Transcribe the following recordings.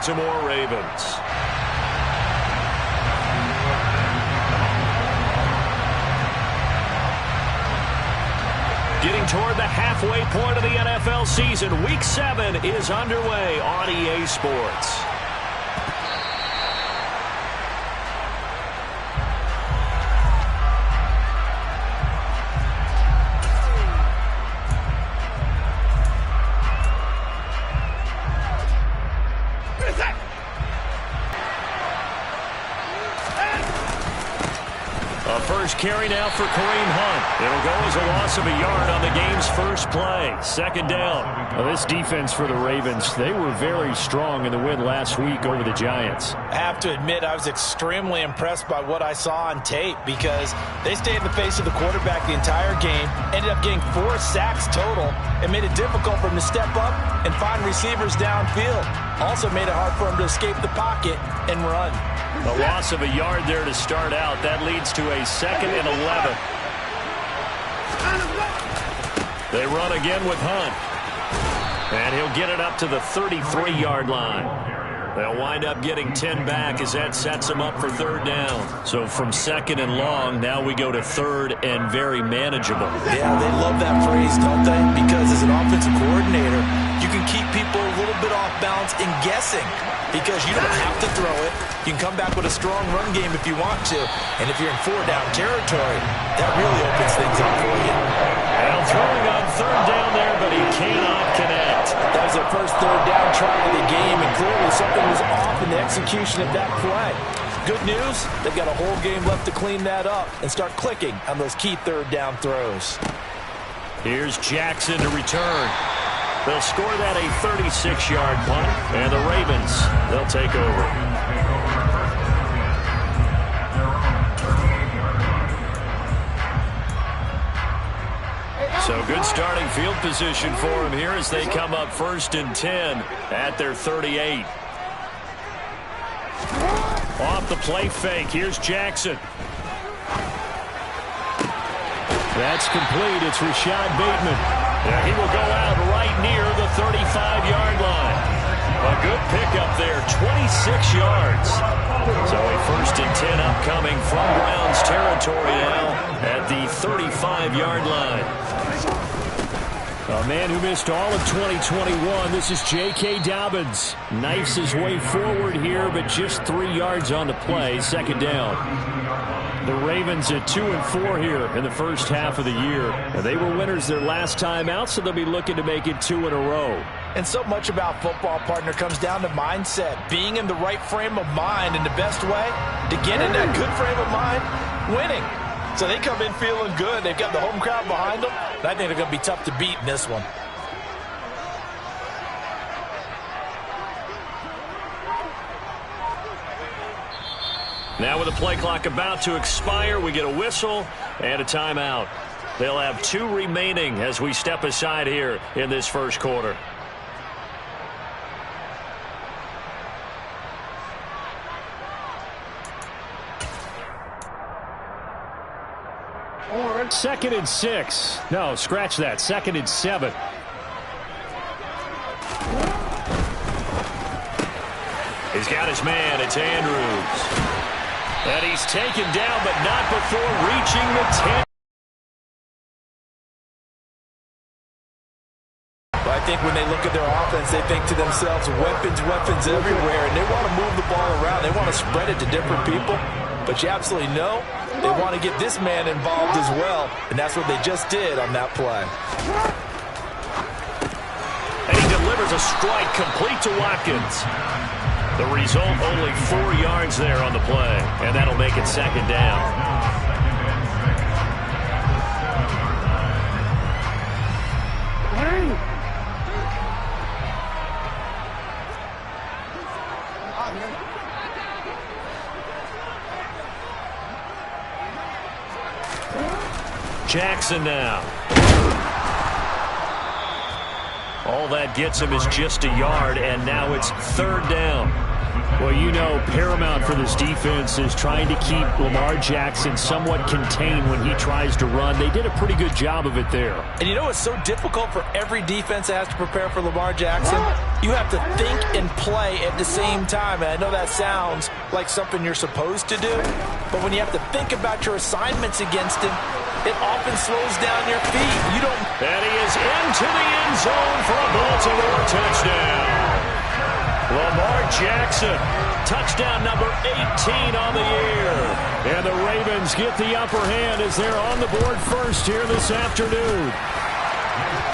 Baltimore Ravens. Getting toward the halfway point of the NFL season, Week 7 is underway on EA Sports. First carry now for Kareem Hunt. It'll go as a loss of a yard on the game's first play. Second down. Well, this defense for the Ravens, they were very strong in the win last week over the Giants. I have to admit, I was extremely impressed by what I saw on tape because they stayed in the face of the quarterback the entire game, ended up getting 4 sacks total, and made it difficult for him to step up and find receivers downfield. Also made it hard for him to escape the pocket and run. A loss of a yard there to start out. That leads to a 2nd and 11. They run again with Hunt. And he'll get it up to the 33-yard line. They'll wind up getting 10 back as that sets them up for 3rd down. So from 2nd and long, now we go to 3rd and very manageable. Yeah, they love that phrase, don't they? Because as an offensive coordinator, you can keep people a little bit off balance and guessing because you don't have to throw it. You can come back with a strong run game if you want to. And if you're in 4-down territory, that really opens things up for you. And throwing on 3rd down there, but he cannot connect. That was their first 3rd down try of the game, and clearly something was off in the execution of that play. Good news, they've got a whole game left to clean that up and start clicking on those key 3rd down throws. Here's Jackson to return. They'll score that a 36-yard punt, and the Ravens, they'll take over. So good starting field position for them here as they come up 1st and 10 at their 38. Off the play fake, here's Jackson. That's complete. It's Rashad Bateman. Yeah, he will go out right near the 35-yard line. A good pickup there, 26 yards. So a 1st and 10 upcoming from Browns territory now at the 35-yard line. A man who missed all of 2021. This is J.K. Dobbins. Knifes his way forward here, but just 3 yards on the play. 2nd down. The Ravens at 2-4 here in the first half of the year. And they were winners their last time out, so they'll be looking to make it 2 in a row. And so much about football, partner, comes down to mindset. Being in the right frame of mind, and the best way to get in that good frame of mind, winning. So they come in feeling good. They've got the home crowd behind them. And I think they're going to be tough to beat in this one. Now with the play clock about to expire, we get a whistle and a timeout. They'll have 2 remaining as we step aside here in this first quarter. Or 2nd and 6. No, scratch that. 2nd and 7. He's got his man. It's Andrews. And he's taken down, but not before reaching the 10. I think when they look at their offense, they think to themselves, weapons everywhere, and they want to move the ball around. They want to spread it to different people. But you absolutely know they want to get this man involved as well, and that's what they just did on that play. And he delivers a strike complete to Watkins. The result, only 4 yards there on the play, and that'll make it 2nd down. Jackson now. All that gets him is just a yard, and now it's 3rd down. Well, you know, paramount for this defense is trying to keep Lamar Jackson somewhat contained when he tries to run. They did a pretty good job of it there. And you know it's so difficult for every defense that has to prepare for Lamar Jackson? You have to think and play at the same time. And I know that sounds like something you're supposed to do, but when you have to think about your assignments against him, it often slows down your feet. You don't. And he is into the end zone for a Baltimore touchdown. Lamar Jackson, touchdown number 18 on the year. And the Ravens get the upper hand as they're on the board first here this afternoon.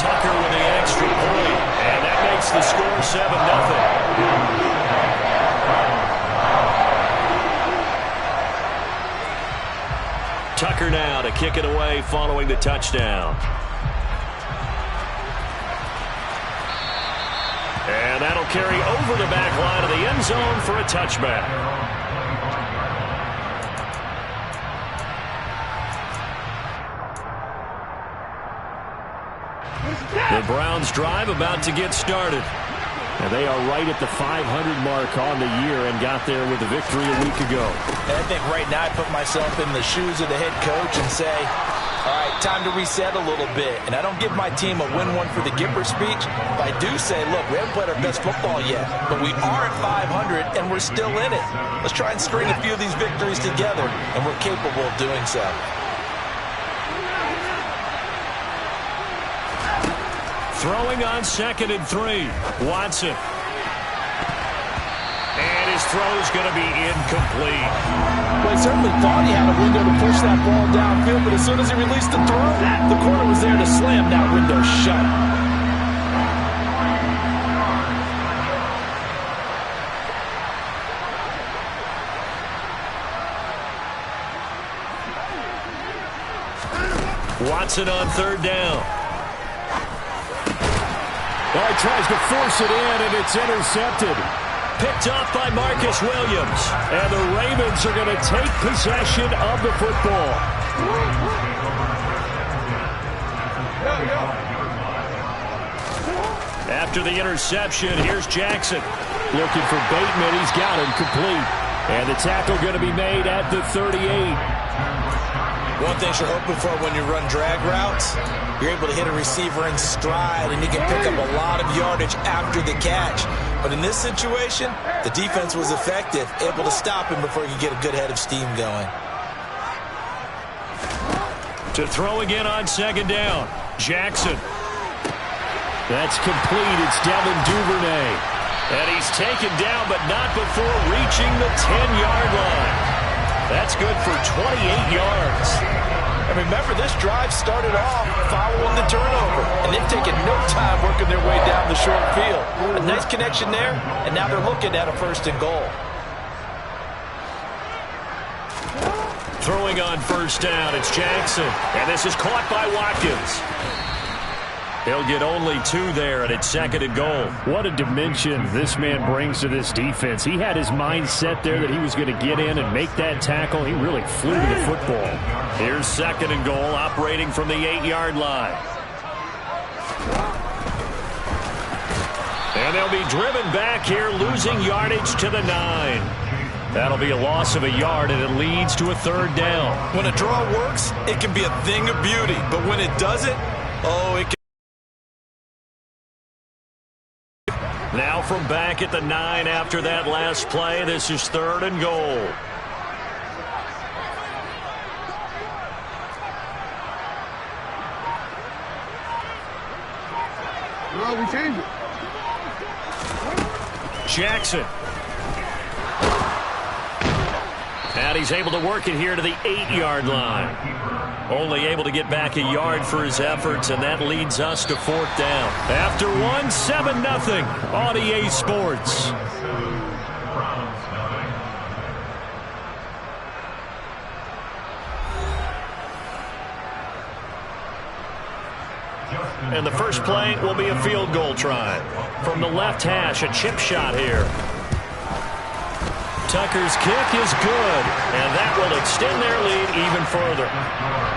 Tucker with the extra point, and that makes the score 7-0. Tucker now to kick it away following the touchdown. And that'll carry over the back line of the end zone for a touchback. The Browns drive about to get started. And they are right at the 500 mark on the year and got there with a victory a week ago. And I think right now I put myself in the shoes of the head coach and say, all right, time to reset a little bit. And I don't give my team a win one for the Gipper speech, but I do say, look, we haven't played our best football yet, but we are at 500 and we're still in it. Let's try and string a few of these victories together, and we're capable of doing so. Throwing on 2nd and 3. Watson. And his throw's going to be incomplete. Well, he certainly thought he had a window to push that ball downfield, but as soon as he released the throw, the corner was there to slam that window shut. Watson on 3rd down. Well, he tries to force it in, and it's intercepted. Picked off by Marcus Williams. And the Ravens are going to take possession of the football. After the interception, here's Jackson. Looking for Bateman. He's got him complete. And the tackle going to be made at the 38. One thing you're hoping for when you run drag routes, you're able to hit a receiver in stride, and he can pick up a lot of yardage after the catch. But in this situation, the defense was effective, able to stop him before he could get a good head of steam going. To throw again on 2nd down, Jackson. That's complete. It's Devin Duvernay. And he's taken down, but not before reaching the 10-yard line. That's good for 28 yards. And remember, this drive started off following the turnover, and they've taken no time working their way down the short field. A nice connection there, and now they're looking at a 1st and goal. Throwing on 1st down, it's Jackson. And this is caught by Watkins. He'll get only 2 there, and it's 2nd and goal. What a dimension this man brings to this defense. He had his mind set there that he was going to get in and make that tackle. He really flew to the football. Here's 2nd and goal, operating from the 8-yard line. And they'll be driven back here, losing yardage to the 9. That'll be a loss of a yard, and it leads to a 3rd down. When a draw works, it can be a thing of beauty. But when it doesn't, oh, it can. Now from back at the 9 after that last play, this is 3rd and goal. Well, we changed it. Jackson. And he's able to work it here to the 8-yard line. Only able to get back a yard for his efforts, and that leads us to 4th down. After 7-0 on EA Sports. And the first play will be a field goal try. From the left hash, a chip shot here. Tucker's kick is good, and that will extend their lead even further.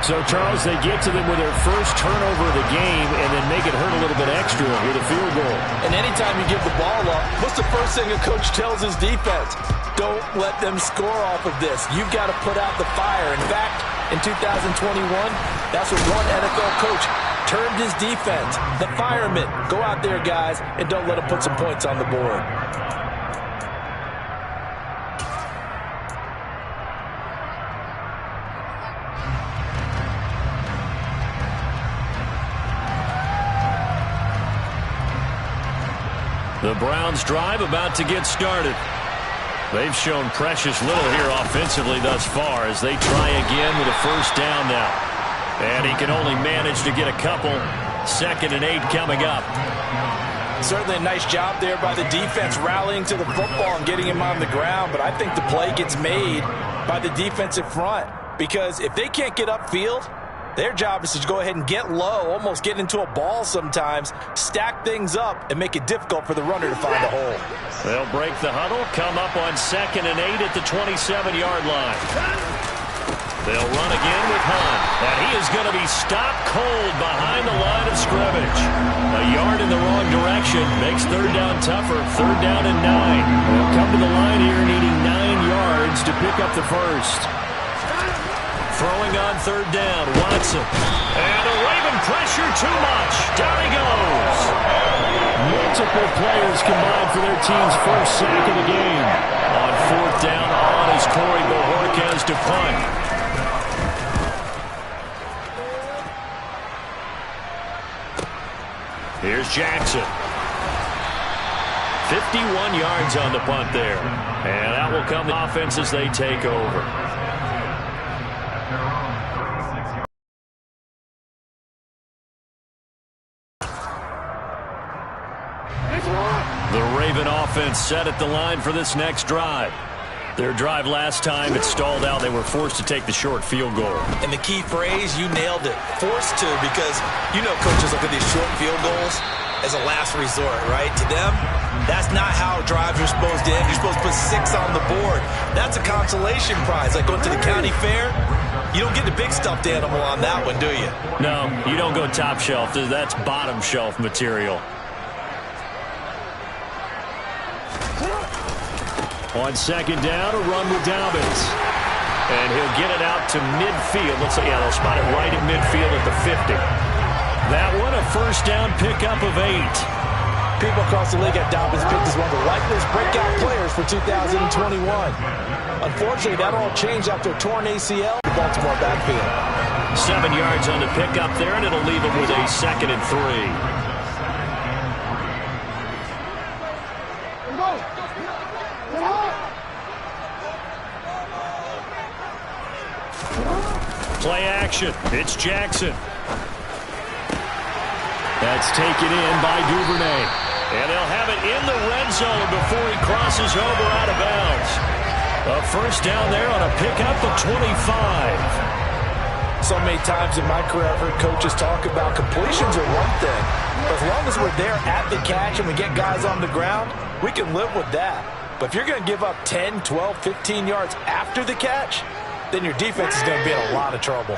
So, Charles, they get to them with their first turnover of the game and then make it hurt a little bit extra with a field goal. And anytime you give the ball up, what's the first thing a coach tells his defense? Don't let them score off of this. You've got to put out the fire. In fact, in 2021, that's what one NFL coach termed his defense. The firemen. Go out there, guys, and don't let them put some points on the board. The Browns drive about to get started. They've shown precious little here offensively thus far as they try again with a first down now. And he can only manage to get a couple. 2nd and 8 coming up. Certainly a nice job there by the defense rallying to the football and getting him on the ground. But I think the play gets made by the defensive front. Because if they can't get upfield, their job is to go ahead and get low, almost get into a ball sometimes, stack things up, and make it difficult for the runner to find a hole. They'll break the huddle, come up on 2nd and 8 at the 27-yard line. They'll run again with Hunt, and he is going to be stopped cold behind the line of scrimmage. A yard in the wrong direction makes 3rd down tougher, 3rd down and 9. They'll come to the line here needing 9 yards to pick up the first. Throwing on 3rd down, Watson. And a Raven pressure too much. Down he goes. Multiple players combined for their team's first sack of the game. On 4th down, on is Corey Bojorquez to punt. Here's Jackson. 51 yards on the punt there. And that will come the offense as they take over. The Raven offense set at the line for this next drive. Their drive last time, it stalled out. They were forced to take the short field goal. And the key phrase, you nailed it, forced to, because you know coaches look at these short field goals as a last resort, right? To them, that's not how drives are supposed to end. You're supposed to put 6 on the board. That's a consolation prize. Like going to the county fair, you don't get the big stuffed animal on that one, do you? No, you don't go top shelf. That's bottom shelf material. On 2nd down, a run with Dobbins. And he'll get it out to midfield. Let's say, yeah, they'll spot it right at midfield at the 50. That one, a first down pickup of 8. People across the league have Dobbins picked as one of the likeliest breakout players for 2021. Unfortunately, that all changed after a torn ACL in the Baltimore backfield. 7 yards on the pickup there, and it'll leave him with a 2nd and 3. Play action. It's Jackson. That's taken in by Duvernay. And they'll have it in the red zone before he crosses over out of bounds. A first down there on a pickup of 25. So many times in my career, I've heard coaches talk about completions are one thing. But as long as we're there at the catch and we get guys on the ground, we can live with that. But if you're going to give up 10, 12, 15 yards after the catch, then your defense is going to be in a lot of trouble.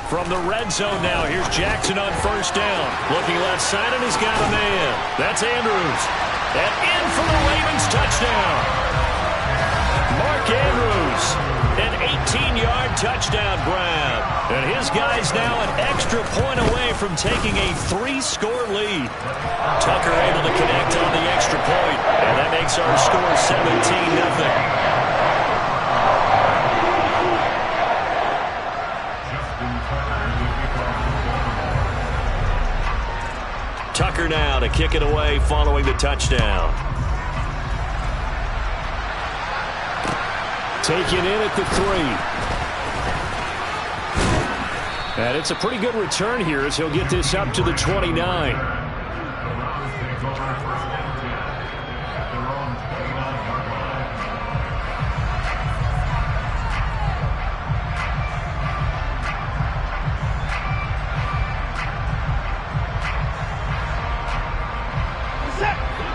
From the red zone now, here's Jackson on first down. Looking left side, and he's got a man. That's Andrews. And in for the Ravens touchdown. Mark Andrews, an 18-yard touchdown grab. And his guy's now an extra point away from taking a 3-score lead. Tucker able to connect on the extra point, and that makes our score 17-0. Tucker now to kick it away following the touchdown. Taken in at the 3. And it's a pretty good return here as he'll get this up to the 29.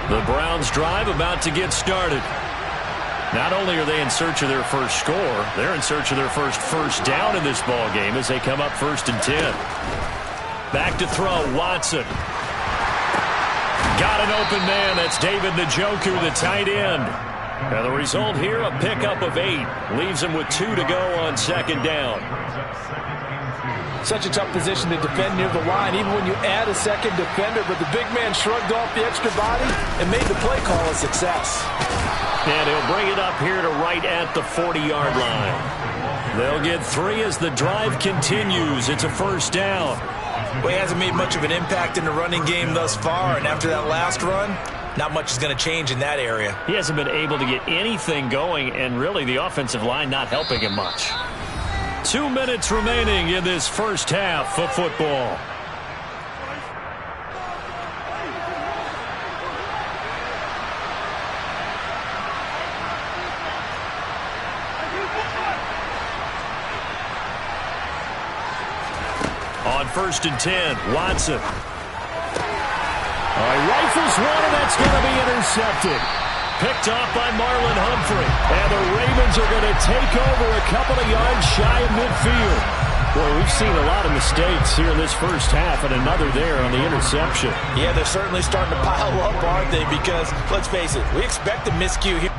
The Browns drive about to get started. Not only are they in search of their first score, they're in search of their first down in this ball game as they come up 1st and 10. Back to throw, Watson. Got an open man. That's David Njoku, the tight end. And the result here, a pickup of 8. Leaves him with 2 to go on 2nd down. Such a tough position to defend near the line, even when you add a second defender. But the big man shrugged off the extra body and made the play call a success. And he'll bring it up here to right at the 40-yard line. They'll get 3 as the drive continues. It's a 1st down. Well, he hasn't made much of an impact in the running game thus far, and after that last run, not much is going to change in that area. He hasn't been able to get anything going, and really the offensive line not helping him much. 2 minutes remaining in this first half of football. On 1st and 10, Watson. Rifles one, and that's going to be intercepted. Picked off by Marlon Humphrey. And the Ravens are going to take over a couple of yards shy of midfield. Boy, we've seen a lot of mistakes here in this first half, and another there on the interception. Yeah, they're certainly starting to pile up, aren't they? Because, let's face it, we expect a miscue here.